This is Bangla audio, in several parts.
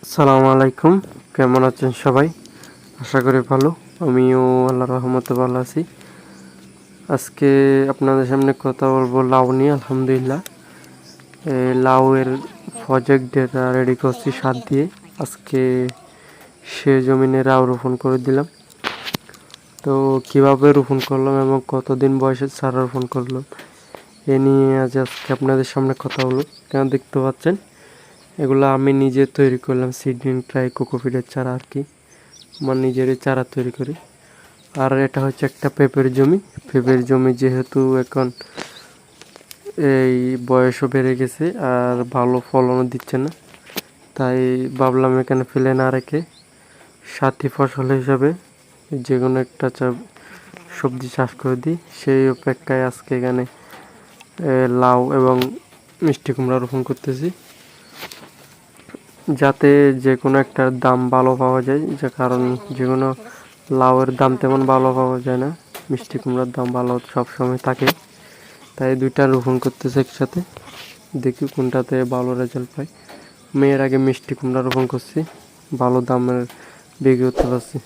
আসসালামু আলাইকুম। কেমন আছেন সবাই? আশা করি ভালো। আমিও আল্লাহর রহমতে ভালো আছি। আজকে আপনাদের সামনে কথা বলবো লাউ নিয়ে। আলহামদুলিল্লাহ লাউয়ের প্রজেক্ট ডেটা রেডি করছি সার দিয়ে। আজকে সে জমিনে লাউ রোপণ করে দিলাম। তো কিভাবে রোপণ করলাম এবং কতদিন বয়সে চারা রোপণ করলাম এ নিয়ে আজকে আপনাদের সামনে কথা বলবো। কেন দেখতে পাচ্ছেন এগুলো আমি নিজে তৈরি করলাম, সিডলিং ট্রাই কোকোপিটের চারা আর কি। আমার নিজেরই চারা তৈরি করি। আর এটা হচ্ছে একটা পেঁপের জমি যেহেতু এখন এই বয়সও বেড়ে গেছে আর ভালো ফলনও দিচ্ছে না, তাই ভাবলাম এখানে ফেলে না রেখে সাথী ফসল হিসাবে যে কোনো একটা সবজি চাষ করে দিই। সেই অপেক্ষায় আজকে এখানে লাউ এবং মিষ্টি কুমড়া রোপণ করতেছি, যাতে যে কোনো একটার দাম ভালো পাওয়া যায়। যে কারণ যে কোনো লাউয়ের দাম তেমন ভালো পাওয়া যায় না, মিষ্টি কুমড়ার দাম ভালো সবসময় থাকে। তাই দুইটা রোপণ করতেছে একসাথে, দেখি কোনটাতে ভালো রেজাল্ট পাই। আমি এর আগে মিষ্টি কুমড়া রোপণ করছি, ভালো দামের বিক্রি করতে পারছি,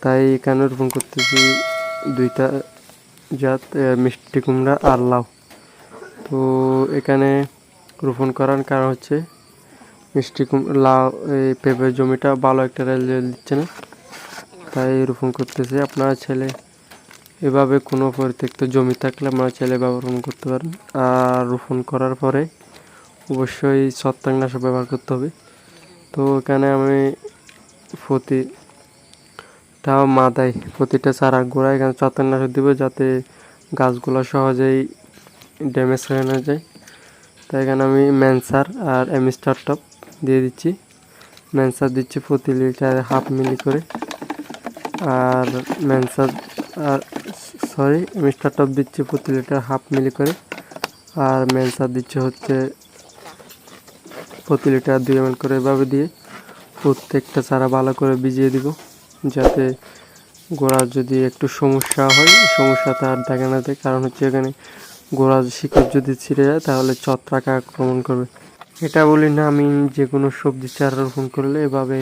তাই এখানে রোপণ করতেছি দুইটা জাত, মিষ্টি কুমড়া আর লাউ। তো এখানে রোপণ করার কারণ হচ্ছে লাউ এই পেঁপের জমিটা ভালো একটা রেজাল্ট দিচ্ছে না, তাই রোপণ করতেছে। আপনারা ছেলে এভাবে কোনো পরিত্যক্ত জমি থাকলে আপনারা ছেলে রোপণ করতে পারেন। আর রোপণ করার পরে অবশ্যই ছত্রাকনাশক ব্যবহার করতে হবে। তো এখানে আমি প্রতিটা চারা গোড়ায় এখানে ছত্রাকনাশক দিব, যাতে গাছগুলো সহজেই ড্যামেজ হয়ে না যায়। তাই এখানে আমি ম্যানসার আর এমিস্টার টপ দিয়ে দিচ্ছি। ম্যানসার দিচ্ছি প্রতি লিটারে 1/2 মিলি করে, আর এমিস্টার টপ দিচ্ছি প্রতি লিটার 1/2 মিলি করে, আর ম্যানসার দিচ্ছে হচ্ছে প্রতি লিটার 2 ml করে। এভাবে দিয়ে প্রত্যেকটা চারা ভালো করে ভিজিয়ে দিব, যাতে গোড়ার যদি একটু সমস্যা হয় সমস্যাটা আর দেখা না দেয়। কারণ হচ্ছে এখানে গোড়ার শিকড় যদি ছিঁড়ে যায় তাহলে ছত্রাক আক্রমণ করবে। এটা বলি না আমি যে কোনো সবজি চারা রোপণ করলে এভাবে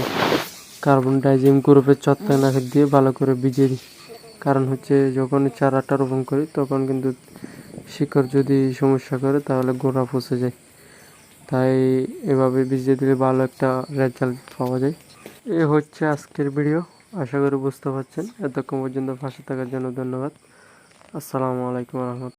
কার্বন ডাইজিম গ্রুপের ছত্রাকনাশক দিয়ে ভালো করে ভিজিয়ে দিই। কারণ হচ্ছে যখন চারাটা রোপণ করি তখন কিন্তু শিকড় যদি সমস্যা করে তাহলে গোড়া পচে যায়, তাই এভাবে ভিজিয়ে দিলে ভালো একটা রেজাল্ট পাওয়া যায়। এ হচ্ছে আজকের ভিডিও। আশা করি বুঝতে পারছেন। এতক্ষণ পর্যন্ত পাশে থাকার জন্য ধন্যবাদ। আসসালামু আলাইকুম রহমতুল্লাহ।